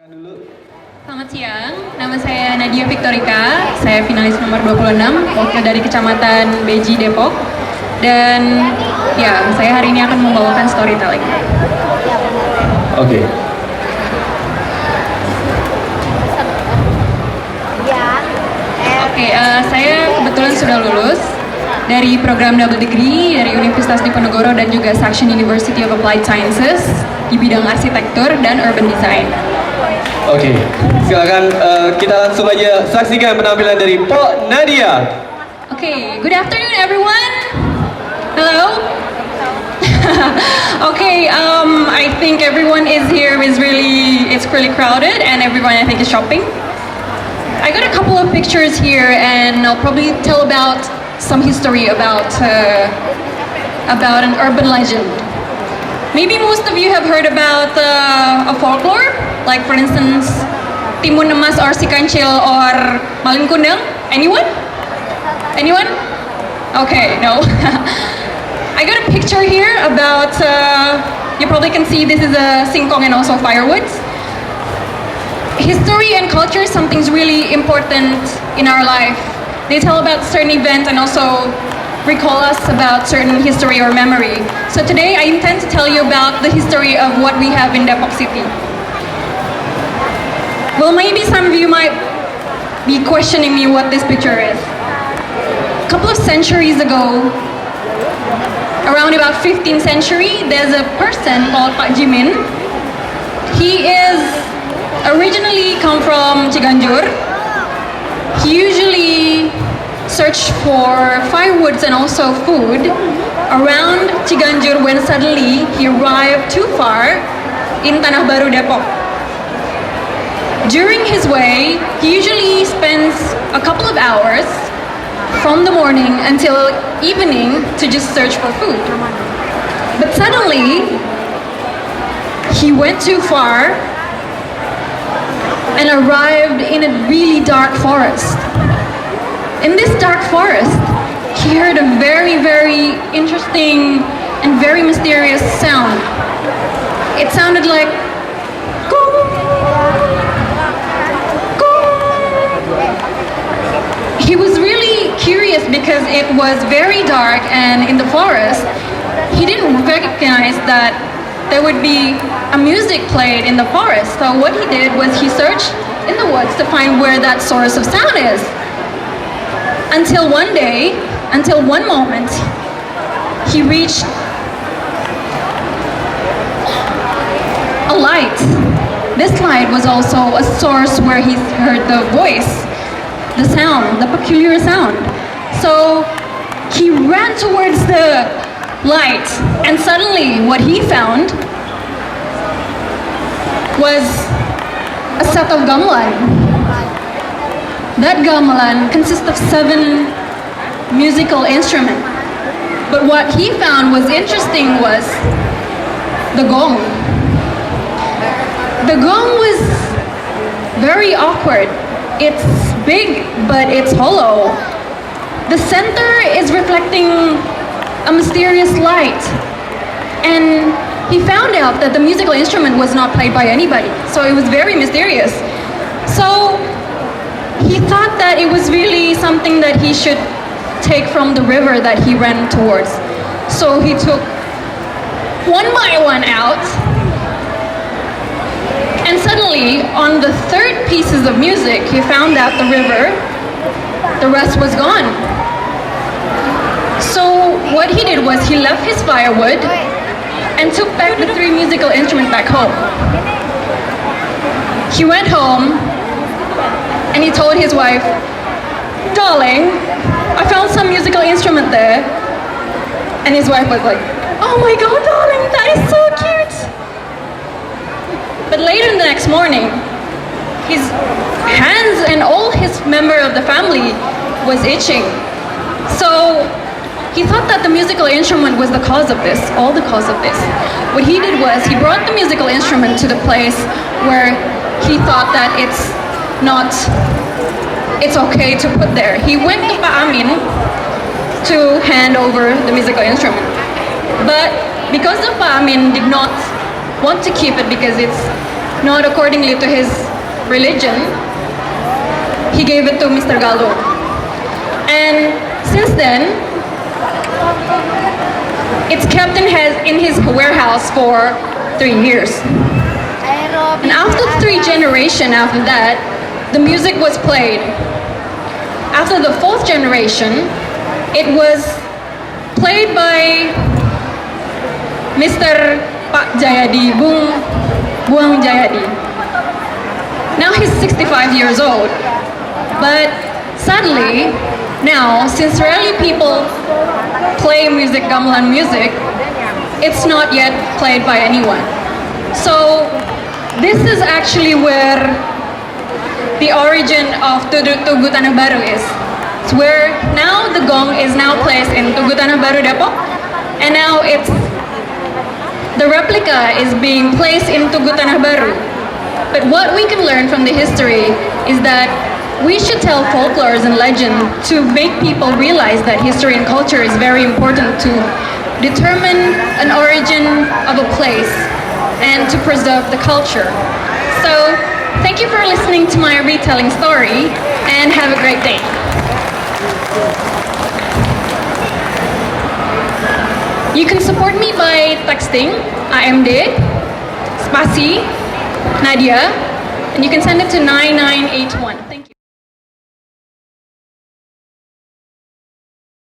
Dulu. Selamat siang, nama saya Nadya Victoryka, saya finalis nomor 26, wakil dari Kecamatan Beji, Depok. Dan ya, saya hari ini akan membawakan storytelling. Oke. Saya kebetulan sudah lulus dari program double degree dari Universitas Diponegoro dan juga Saxion University of Applied Sciences di bidang arsitektur dan urban design. Oke, silakan kita langsung aja saksikan penampilan dari Mpok Nadya. Okay, good afternoon everyone. Hello. Okay, I think everyone is here it's really crowded and everyone I think is shopping. I got a couple of pictures here and I'll probably tell about some history about an urban legend. Maybe most of you have heard about a folklore, like for instance, Timun Emas or Si Kancil or Malin Kundang. Anyone? Anyone? Okay, no. I got a picture here about, you probably can see this is a singkong and also firewood. History and culture is something really important in our life. They tell about certain events and also recall us about certain history or memory. So today I intend to tell you about the history of what we have in Depok City. Well, maybe some of you might be questioning me what this picture is. A couple of centuries ago, around about 15th century, there's a person called Pak Jimin. He is originally come from Ciganjur. He usually searched for firewoods and also food around Ciganjur when suddenly he arrived too far in Tanah Baru, Depok. During his way, he usually spends a couple of hours from the morning until evening to just search for food. But suddenly, he went too far and arrived in a really dark forest. In this dark forest, he heard a very, very interesting and very mysterious sound. It sounded like gong, gong. He was really curious because it was very dark and in the forest, he didn't recognize that there would be a music played in the forest. So what he did was he searched in the woods to find where that source of sound is. Until one day, until one moment, he reached a light. This light was also a source where he heard the voice, the sound, the peculiar sound. So he ran towards the light, and suddenly what he found was a set of gamelan. That gamelan consists of 7 musical instruments. But what he found was interesting was the gong. The gong was very awkward. It's big, but it's hollow. The center is reflecting a mysterious light. And he found out that the musical instrument was not played by anybody. So it was very mysterious. So he thought that it was really something that he should take from the river that he ran towards. So he took one by one out, and suddenly on the 3rd pieces of music he found out the river, the rest was gone. So what he did was he left his firewood and took back the 3 musical instruments back home. He went home and he told his wife, "Darling, I found some musical instrument there." And his wife was like, "Oh my God, darling, that is so cute." But later the next morning, his hands and all his member of the family was itching. So he thought that the musical instrument was the cause of this, all the cause of this. What he did was he brought the musical instrument to the place where he thought that it's okay to put there. He went to Pak Amin to hand over the musical instrument. But because the Pak Amin did not want to keep it because it's not accordingly to his religion, he gave it to Mr. Galdo. And since then, it's kept in his warehouse for 3 years. And after 3 generations after that, the music was played. After the 4th generation, it was played by Mr. Pak Jayadi, Buang Jayadi. Now he's 65 years old. But sadly, now, since rarely people play music, gamelan music, it's not yet played by anyone. So this is actually where the origin of Tugu Tanah Baru is. It's where now the gong is now placed in Tugu Tanah Baru Depok, and now the replica is being placed in Tugu Tanah Baru. But what we can learn from the history is that we should tell folklores and legend to make people realize that history and culture is very important to determine an origin of a place and to preserve the culture. So, thank you for listening to my retelling story and have a great day. You can support me by texting AMD, spasi, Nadya, and you can send it to 9981.